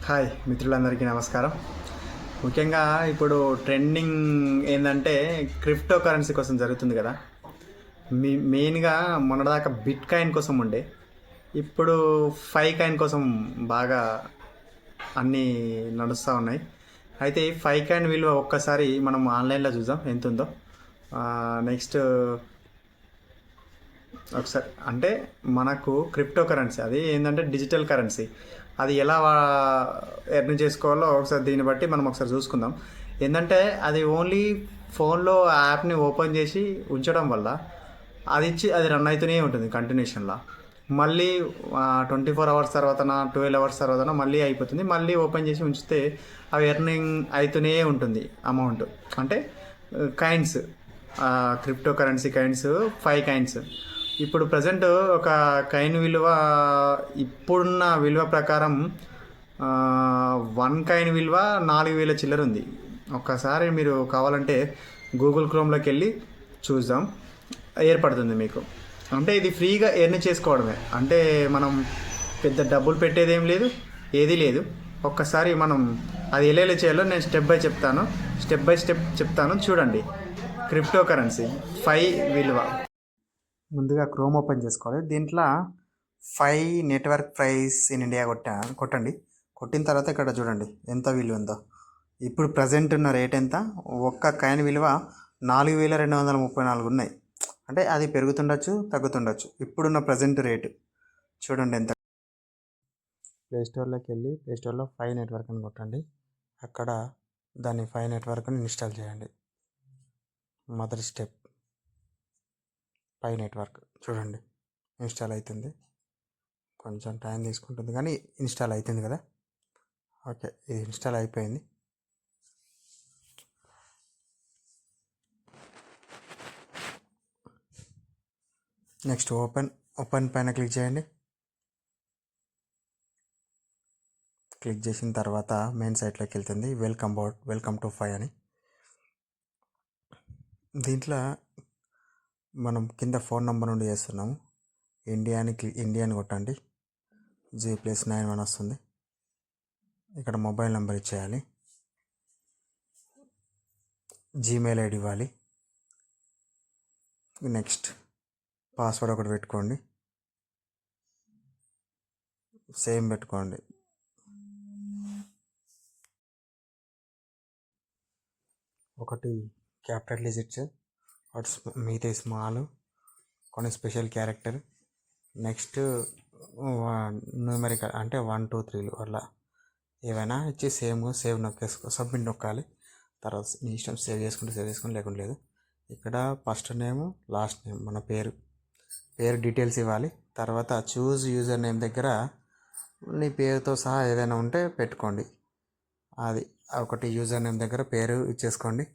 Hi మిత్రులందరికీ నమస్కారం. ముఖ్యంగా ఇప్పుడు ట్రెండింగ్ ఏందంటే క్రిప్టో కరెన్సీ కోసం జరుగుతుంది కదా. మెయిన్గా మొన్నటిదాకా బిట్ కాయిన్ కోసం ఉండే, ఇప్పుడు ఫై కాయిన్ కోసం బాగా అన్నీ నడుస్తూ ఉన్నాయి. అయితే ఈ ఫై కాయిన్ విలువ ఒక్కసారి మనం ఆన్లైన్లో చూద్దాం ఎంత ఉందో. నెక్స్ట్ ఒకసారి అంటే మనకు క్రిప్టో కరెన్సీ అది ఏంటంటే డిజిటల్ కరెన్సీ, అది ఎలా ఎర్న్ చేసుకోవాలో ఒకసారి దీన్ని బట్టి మనం ఒకసారి చూసుకుందాం. ఏంటంటే అది ఓన్లీ ఫోన్లో యాప్ని ఓపెన్ చేసి ఉంచడం వల్ల అది ఇచ్చి అది రన్ అవుతూనే ఉంటుంది కంటిన్యూషన్లో. మళ్ళీ 24 అవర్స్ తర్వాతన 12 అవర్స్ తర్వాతన మళ్ళీ అయిపోతుంది. మళ్ళీ ఓపెన్ చేసి ఉంచితే అవి ఎర్నింగ్ అవుతూనే ఉంటుంది అమౌంట్. అంటే coins, crypto currency coins 5 coins. ఇప్పుడు ప్రజెంట్ ఒక కాయిన్ విలువ ఇప్పుడున్న విలువ ప్రకారం 1 కాయిన్ విలువ 4000 చిల్లర ఉంది. ఒక్కసారి మీరు కావాలంటే గూగుల్ క్రోమ్లోకి వెళ్ళి చూద్దాం, ఏర్పడుతుంది మీకు. అంటే ఇది ఫ్రీగా ఎర్న్ చేసుకోవడమే, అంటే మనం పెద్ద డబ్బులు పెట్టేదేం లేదు, ఏదీ లేదు. ఒక్కసారి మనం అది ఎలా చేయాలో నేను స్టెప్ బై స్టెప్ చెప్తాను, చూడండి. క్రిప్టో కరెన్సీ 5 విలువ. ముందుగా క్రోమ్ ఓపెన్ చేసుకోవాలి. దీంట్లో 5 నెట్వర్క్ ప్రైస్ ఇన్ ఇండియా కొట్టండి. కొట్టిన తర్వాత ఇక్కడ చూడండి ఎంత విలువ ఉందో. ఇప్పుడు ప్రజెంట్ ఉన్న రేట్ ఎంత, ఒక్క కాయిన్ విలువ 4234 ఉన్నాయి. అంటే అది పెరుగుతుండొచ్చు, తగ్గుతుండొచ్చు. ఇప్పుడున్న ప్రజెంట్ రేటు చూడండి ఎంత. ప్లేస్టోర్లోకి వెళ్ళి ప్లేస్టోర్లో 5 నెట్వర్క్ అని కొట్టండి. అక్కడ దాన్ని 5 నెట్వర్క్ని ఇన్స్టాల్ చేయండి. మొదటి స్టెప్ 5 నెట్వర్క్ చూడండి ఇన్స్టాల్ అవుతుంది. కొంచెం టైం తీసుకుంటుంది కానీ ఇన్స్టాల్ అవుతుంది కదా. ఓకే, ఇది ఇన్స్టాల్ అయిపోయింది. నెక్స్ట్ ఓపెన్ పైన క్లిక్ చేయండి. క్లిక్ చేసిన తర్వాత మెయిన్ సైట్లోకి వెళ్తుంది. వెల్కమ్ టు 5 అని. దీంట్లో మనం కింద ఫోన్ నెంబర్ నుండి చేస్తున్నాము. ఇండియాని కొట్టండి. G+91 వస్తుంది. ఇక్కడ మొబైల్ నెంబర్ ఇచ్చేయాలి. జీమెయిల్ ఐడి ఇవ్వాలి. నెక్స్ట్ పాస్వర్డ్ ఒకటి పెట్టుకోండి, సేమ్ పెట్టుకోండి. ఒకటి క్యాపిటల్ డిజిట్స్, మిగతా స్మాల్, కొన్ని స్పెషల్ క్యారెక్టర్. నెక్స్ట్ న్యూమరికల్ అంటే 1 2 3 అట్లా ఏవైనా ఇచ్చి సేవ్ నొక్కేసుకో, సబ్మిట్ నొక్కాలి. తర్వాత నీ ఇష్టం, సేవ్ చేసుకుంటే లేకుండా లేదు. ఇక్కడ ఫస్ట్ నేమ్, లాస్ట్ నేమ్, మన పేరు డీటెయిల్స్ ఇవ్వాలి. తర్వాత చూజ్ యూజర్ నేమ్ దగ్గర నీ పేరుతో సహా ఏదైనా ఉంటే పెట్టుకోండి. అది ఒకటి యూజర్ నేమ్ దగ్గర పేరు ఇచ్చేసుకోండి.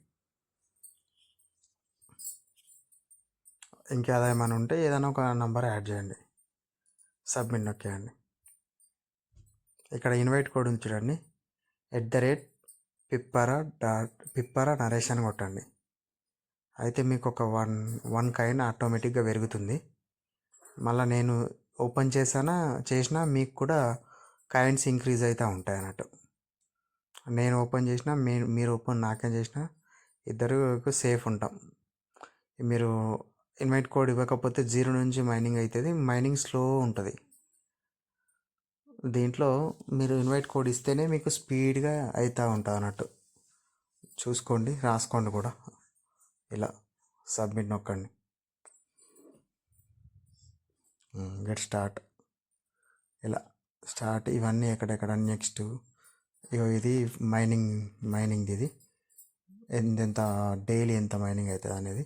ఇంకేదేమైనా ఉంటే ఏదైనా ఒక నెంబర్ యాడ్ చేయండి. సబ్మిట్ నొక్కేయండి. ఇక్కడ ఇన్వైట్ కోడ్ ఉంది చూడండి, @pippara నరేష్ అని కొట్టండి. అయితే మీకు ఒక వన్ కాయిన్ ఆటోమేటిక్గా పెరుగుతుంది. మళ్ళీ నేను ఓపెన్ చేసినా మీకు కూడా కాయిన్స్ ఇంక్రీజ్ అవుతూ ఉంటాయి అన్నట్టు. నేను ఓపెన్ చేసినా మీరు ఓపెన్ నాకేం చేసినా ఇద్దరు సేఫ్ ఉంటాం. మీరు ఇన్వైట్ కోడ్ ఇవ్వకపోతే 0 నుంచి మైనింగ్ అవుతుంది. మైనింగ్ స్లో ఉంటుంది. దీంట్లో మీరు ఇన్వైట్ కోడ్ ఇస్తేనే మీకు స్పీడ్గా అవుతూ ఉంటుంది అన్నట్టు. చూసుకోండి, రాసుకోండి కూడా. ఇలా సబ్మిట్ నొక్కండి. Get start. ఇలా స్టార్ట్. ఇవన్నీ ఎక్కడెక్కడ. నెక్స్ట్ ఇది మైనింగ్ ఇది ఎంత డైలీ ఎంత మైనింగ్ అవుతుంది అనేది.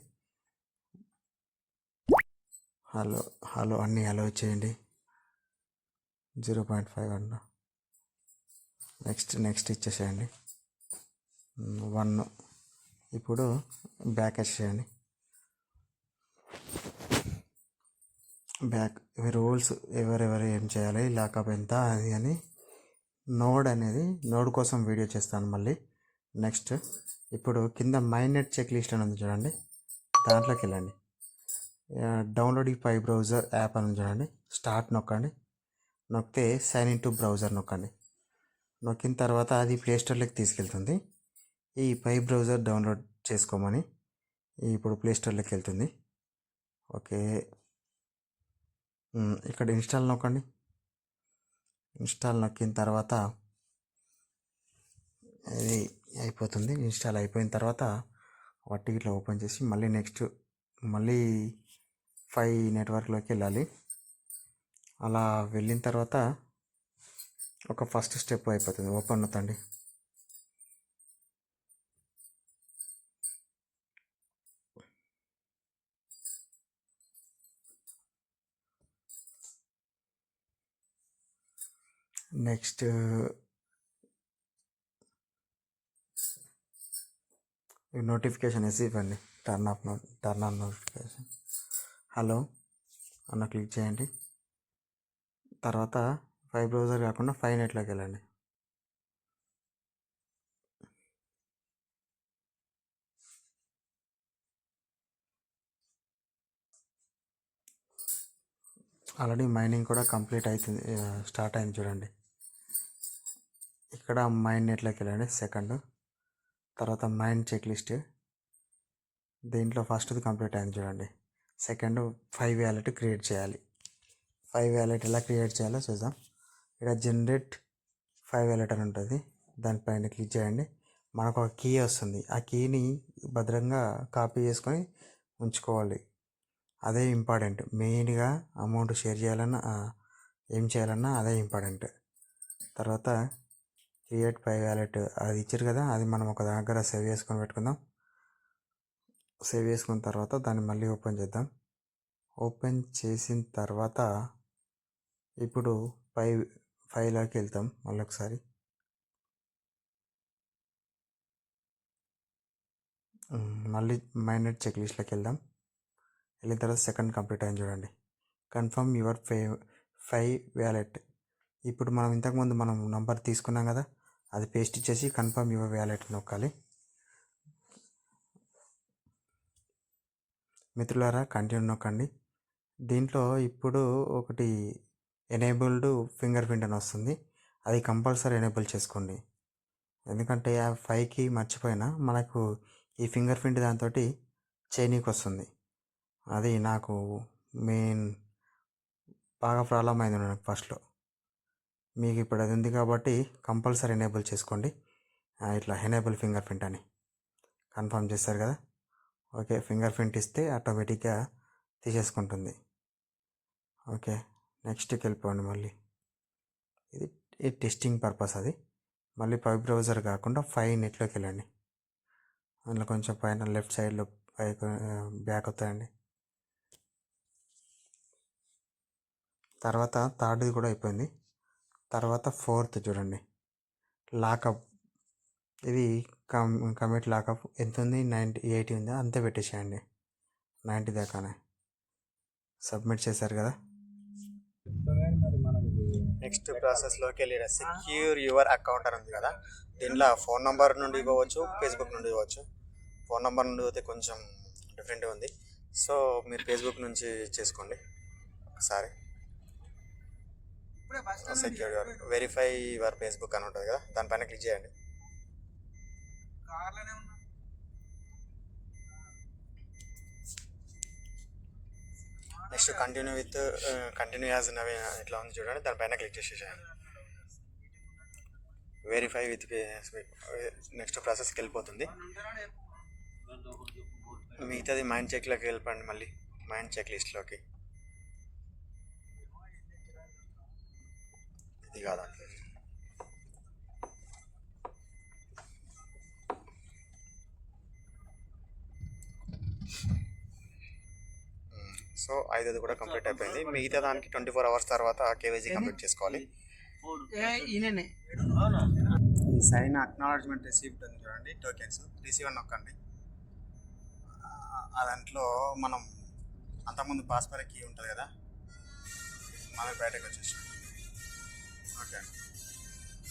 హలో అన్నీ అలో చేయండి. 0.5 అన్న. నెక్స్ట్ ఇచ్చేసేయండి. 1. ఇప్పుడు బ్యాక్ వచ్చేయండి. బ్యాక్ రూల్స్ ఎవరెవరు ఏం చేయాలి, లాకప్ ఎంత అది అని నోడ్ కోసం వీడియో చేస్తాను మళ్ళీ. నెక్స్ట్ ఇప్పుడు కింద మైనెట్ చెక్ లిస్ట్ అని ఉంది చూడండి, దాంట్లోకి వెళ్ళండి. డౌన్లోడ్ ఈ 5 బ్రౌజర్ యాప్ అని చూడండి, స్టార్ట్ నొక్కండి. నొక్కితే సైన్ ఇన్ టు బ్రౌజర్ నొక్కండి. నొక్కిన తర్వాత అది ప్లే స్టోర్లోకి తీసుకెళ్తుంది. ఈ పై బ్రౌజర్ డౌన్లోడ్ చేసుకోమని ఇప్పుడు ప్లే స్టోర్లోకి వెళ్తుంది. ఓకే, ఇక్కడ ఇన్స్టాల్ నొక్కండి. ఇన్స్టాల్ నొక్కిన తర్వాత ఇది అయిపోతుంది. ఇన్స్టాల్ అయిపోయిన తర్వాత వాటి ఇట్లా ఓపెన్ చేసి మళ్ళీ 5 నెట్వర్క్లోకి వెళ్ళాలి. అలా వెళ్ళిన తర్వాత ఒక ఫస్ట్ స్టెప్ అయిపోతుంది. ఓపెన్ అవుతండి. నెక్స్ట్ నోటిఫికేషన్ వేసి ఇవ్వండి. Turn on notification. హలో అన్న క్లిక్ చేయండి. తర్వాత 5 బ్రౌజర్ కాకుండా 5 నెట్లోకి వెళ్ళండి. ఆల్రెడీ మైనింగ్ కూడా కంప్లీట్ అవుతుంది, స్టార్ట్ అయింది చూడండి. ఇక్కడ మైన్ నెట్లోకి వెళ్ళండి. సెకండ్ తర్వాత మైన్ చెక్ లిస్ట్, దీంట్లో ఫస్ట్ది కంప్లీట్ అయింది చూడండి. సెకండ్ 5 వ్యాలెట్ క్రియేట్ చేయాలి. 5 వ్యాలెట్ ఎలా క్రియేట్ చేయాలో చూద్దాం. ఇక్కడ జనరేట్ 5 వ్యాలెట్ అని ఉంటుంది, దానిపైన క్లిక్ చేయండి. మనకు ఒక కీ వస్తుంది. ఆ కీని భద్రంగా కాపీ చేసుకొని ఉంచుకోవాలి. అదే ఇంపార్టెంట్. మెయిన్గా అమౌంట్ షేర్ చేయాలన్నా ఏం చేయాలన్నా అదే ఇంపార్టెంట్. తర్వాత క్రియేట్ 5 వ్యాలెట్ అది ఇచ్చారు కదా, అది మనం ఒక దగ్గర సేవ్ చేసుకొని పెట్టుకుందాం. సేవ్ చేసుకున్న తర్వాత దాన్ని మళ్ళీ ఓపెన్ చేద్దాం. ఓపెన్ చేసిన తర్వాత ఇప్పుడు 5లోకి వెళ్తాం. మళ్ళీ ఒకసారి మళ్ళీ మైనెట్ చెక్ లిస్ట్లోకి వెళ్దాం. వెళ్ళిన తర్వాత సెకండ్ కంప్లీట్ అయింది చూడండి. Confirm your 5 wallet. ఇప్పుడు మనం ఇంతకుముందు మనం నంబర్ తీసుకున్నాం కదా, అది పేస్ట్ ఇచ్చేసి కన్ఫర్మ్ యువర్ వ్యాలెట్ నొక్కాలి. మిత్రులారా కంటిన్యూ నొక్కండి. దీంట్లో ఇప్పుడు ఒకటి ఎనేబుల్డ్ ఫింగర్ ప్రింట్ అని వస్తుంది, అది కంపల్సరీ ఎనేబుల్ చేసుకోండి. ఎందుకంటే ఆ 5కి మర్చిపోయినా మనకు ఈ ఫింగర్ ప్రింట్ దాంతో చేయనీకి వస్తుంది. అది నాకు మెయిన్ బాగా ప్రాబ్లం అయింది నాకు ఫస్ట్లో. మీకు ఇప్పుడు అది ఉంది కాబట్టి కంపల్సరీ ఎనేబుల్ చేసుకోండి. ఇట్లా ఎనేబుల్ ఫింగర్ ప్రింట్ అని కన్ఫర్మ్ చేస్తారు కదా. ఓకే, ఫింగర్ ప్రింట్ ఇస్తే ఆటోమేటిక్గా తీసేసుకుంటుంది. ఓకే, నెక్స్ట్కి వెళ్ళిపోండి. మళ్ళీ ఇది టెస్టింగ్ పర్పస్. అది మళ్ళీ 5 బ్రౌజర్ కాకుండా 5 నెట్లోకి వెళ్ళండి. అందులో కొంచెం పైన లెఫ్ట్ సైడ్లో బ్యాక్ అవుతాయండి. తర్వాత థర్డ్ది కూడా అయిపోయింది. తర్వాత 4th చూడండి, లాకప్. ఇది కమిట్ లాకప్ ఎంత ఉంది? 80 ఉంది, అంతే పెట్టేసేయండి. 90 దాకానే సబ్మిట్ చేశారు కదా. నెక్స్ట్ ప్రాసెస్లోకి వెళ్ళి సెక్యూర్ యువర్ అకౌంట్ అని ఉంది కదా, దీంట్లో ఫోన్ నెంబర్ నుండి ఇవ్వచ్చు, ఫేస్బుక్ నుండి ఇవ్వచ్చు. ఫోన్ నెంబర్ నుండి అయితే కొంచెం డిఫరెంట్గా ఉంది, సో మీరు ఫేస్బుక్ నుంచి చేసుకోండి ఒకసారి. Secure your verify your Facebook అని ఉంటుంది కదా, దానిపైన క్లిక్ చేయండి. నెక్స్ట్ కంటిన్యూ యాజ్ నవీన్ ఇట్లా ఉంది చూడండి, దానిపైన క్లిక్ చేసేసేయండి. వెరిఫై విత్ నెక్స్ట్ ప్రాసెస్కి వెళ్ళిపోతుంది. మిగతాది మైండ్ చెక్లోకి వెళ్ళిపోండి. మళ్ళీ మైండ్ చెక్ లిస్ట్లోకి ఇది కాదండి. సో 5 కూడా కంప్లీట్ అయిపోయింది. మిగతా దానికి 24 hours తర్వాత కేవైసీ కంప్లీట్ చేసుకోవాలి. ఈ సైన్ అక్నాలెడ్జ్మెంట్ రిసీవ్డ్ ఉంది చూడండి, టోకెన్స్ రిసీవ్ అని నొక్కండి. ఆ దాంట్లో మనం అంతకుముందు పాస్వర్డ్ కీ ఉంటుంది కదా, మనకి బయటకు వచ్చేసి ఓకే.